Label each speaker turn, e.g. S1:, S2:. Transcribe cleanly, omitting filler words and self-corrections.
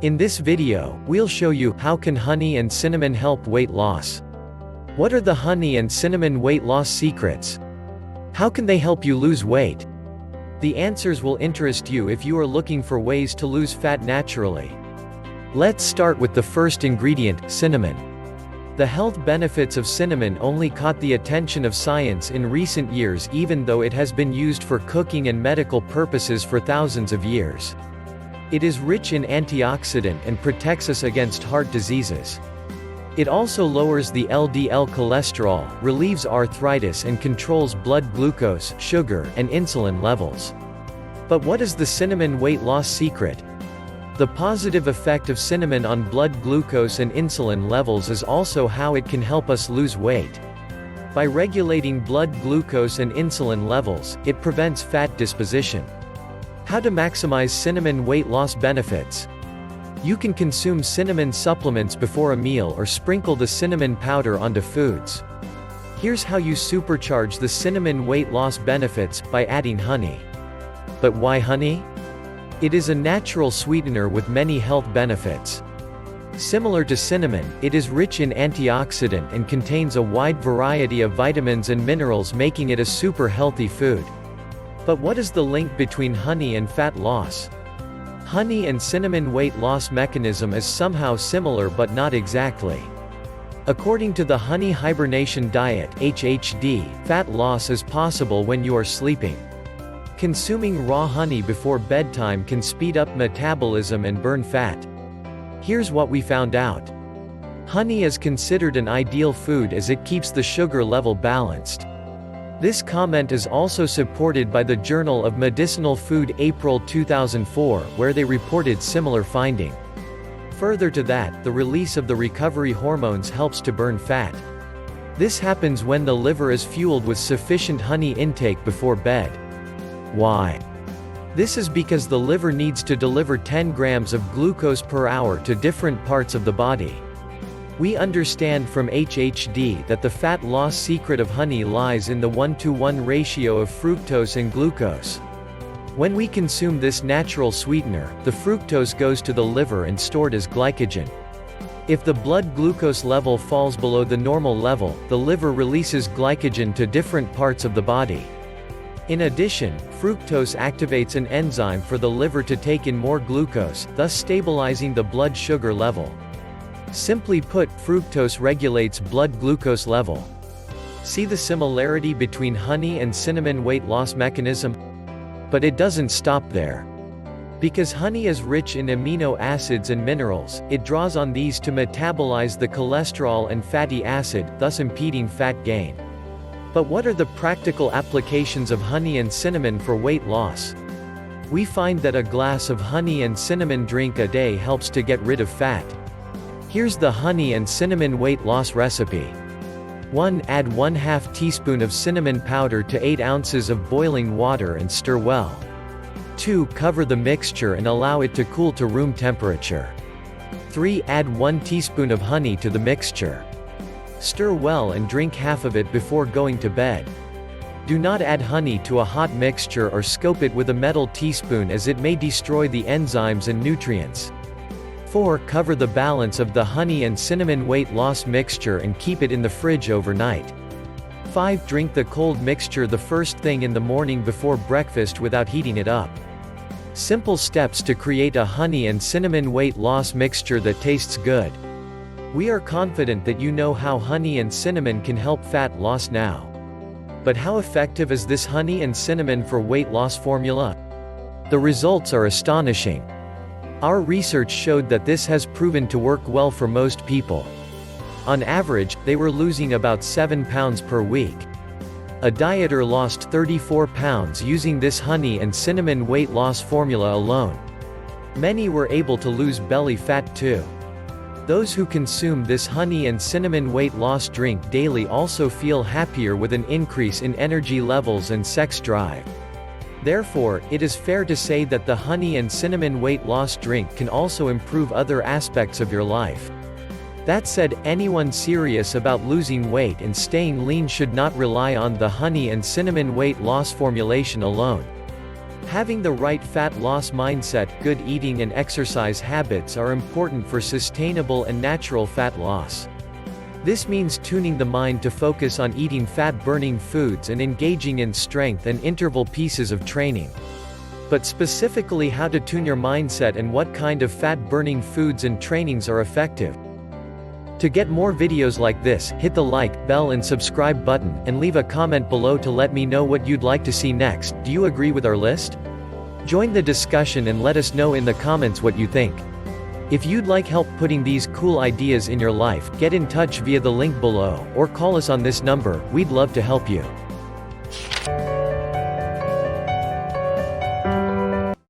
S1: In this video, we'll show you how can honey and cinnamon help weight loss. What are the honey and cinnamon weight loss secrets? How can they help you lose weight? The answers will interest you if you are looking for ways to lose fat naturally. Let's start with the first ingredient, cinnamon. The health benefits of cinnamon only caught the attention of science in recent years, even though it has been used for cooking and medical purposes for thousands of years. It is rich in antioxidant and protects us against heart diseases. It also lowers the LDL cholesterol, relieves arthritis and controls blood glucose, sugar, and insulin levels. But what is the cinnamon weight loss secret? The positive effect of cinnamon on blood glucose and insulin levels is also how it can help us lose weight. By regulating blood glucose and insulin levels, it prevents fat disposition. How to maximize cinnamon weight loss benefits? You can consume cinnamon supplements before a meal or sprinkle the cinnamon powder onto foods. Here's how you supercharge the cinnamon weight loss benefits, by adding honey. But why honey? It is a natural sweetener with many health benefits. Similar to cinnamon, it is rich in antioxidant and contains a wide variety of vitamins and minerals, making it a super healthy food. But what is the link between honey and fat loss? Honey and cinnamon weight loss mechanism is somehow similar but not exactly. According to the Honey Hibernation Diet (HHD), fat loss is possible when you are sleeping. Consuming raw honey before bedtime can speed up metabolism and burn fat. Here's what we found out. Honey is considered an ideal food as it keeps the sugar level balanced. This comment is also supported by the Journal of Medicinal Food April 2004, where they reported similar finding. Further to that, the release of the recovery hormones helps to burn fat. This happens when the liver is fueled with sufficient honey intake before bed. Why? This is because the liver needs to deliver 10 grams of glucose per hour to different parts of the body. We understand from HHD that the fat loss secret of honey lies in the 1-to-1 ratio of fructose and glucose. When we consume this natural sweetener, the fructose goes to the liver and stored as glycogen. If the blood glucose level falls below the normal level, the liver releases glycogen to different parts of the body. In addition, fructose activates an enzyme for the liver to take in more glucose, thus stabilizing the blood sugar level. Simply put, fructose regulates blood glucose level. See the similarity between honey and cinnamon weight loss mechanism? But it doesn't stop there. Because honey is rich in amino acids and minerals, it draws on these to metabolize the cholesterol and fatty acid, thus impeding fat gain. But what are the practical applications of honey and cinnamon for weight loss? We find that a glass of honey and cinnamon drink a day helps to get rid of fat. Here's the honey and cinnamon weight loss recipe. 1. Add 1/2 teaspoon of cinnamon powder to 8 ounces of boiling water and stir well. 2. Cover the mixture and allow it to cool to room temperature. 3. Add 1 teaspoon of honey to the mixture. Stir well and drink half of it before going to bed. Do not add honey to a hot mixture or scoop it with a metal teaspoon, as it may destroy the enzymes and nutrients. 4. Cover the balance of the honey and cinnamon weight loss mixture and keep it in the fridge overnight. 5. Drink the cold mixture the first thing in the morning before breakfast without heating it up. Simple steps to create a honey and cinnamon weight loss mixture that tastes good. We are confident that you know how honey and cinnamon can help fat loss now. But how effective is this honey and cinnamon for weight loss formula? The results are astonishing. Our research showed that this has proven to work well for most people. On average, they were losing about 7 pounds per week. A dieter lost 34 pounds using this honey and cinnamon weight loss formula alone. Many were able to lose belly fat too. Those who consume this honey and cinnamon weight loss drink daily also feel happier, with an increase in energy levels and sex drive. Therefore, it is fair to say that the honey and cinnamon weight loss drink can also improve other aspects of your life. That said, anyone serious about losing weight and staying lean should not rely on the honey and cinnamon weight loss formulation alone. Having the right fat loss mindset, good eating and exercise habits are important for sustainable and natural fat loss. This means tuning the mind to focus on eating fat-burning foods and engaging in strength and interval pieces of training. But specifically, how to tune your mindset and what kind of fat-burning foods and trainings are effective. To get more videos like this, hit the like, bell and subscribe button, and leave a comment below to let me know what you'd like to see next. Do you agree with our list? Join the discussion and let us know in the comments what you think. If you'd like help putting these cool ideas in your life, get in touch via the link below, or call us on this number, we'd love to help you.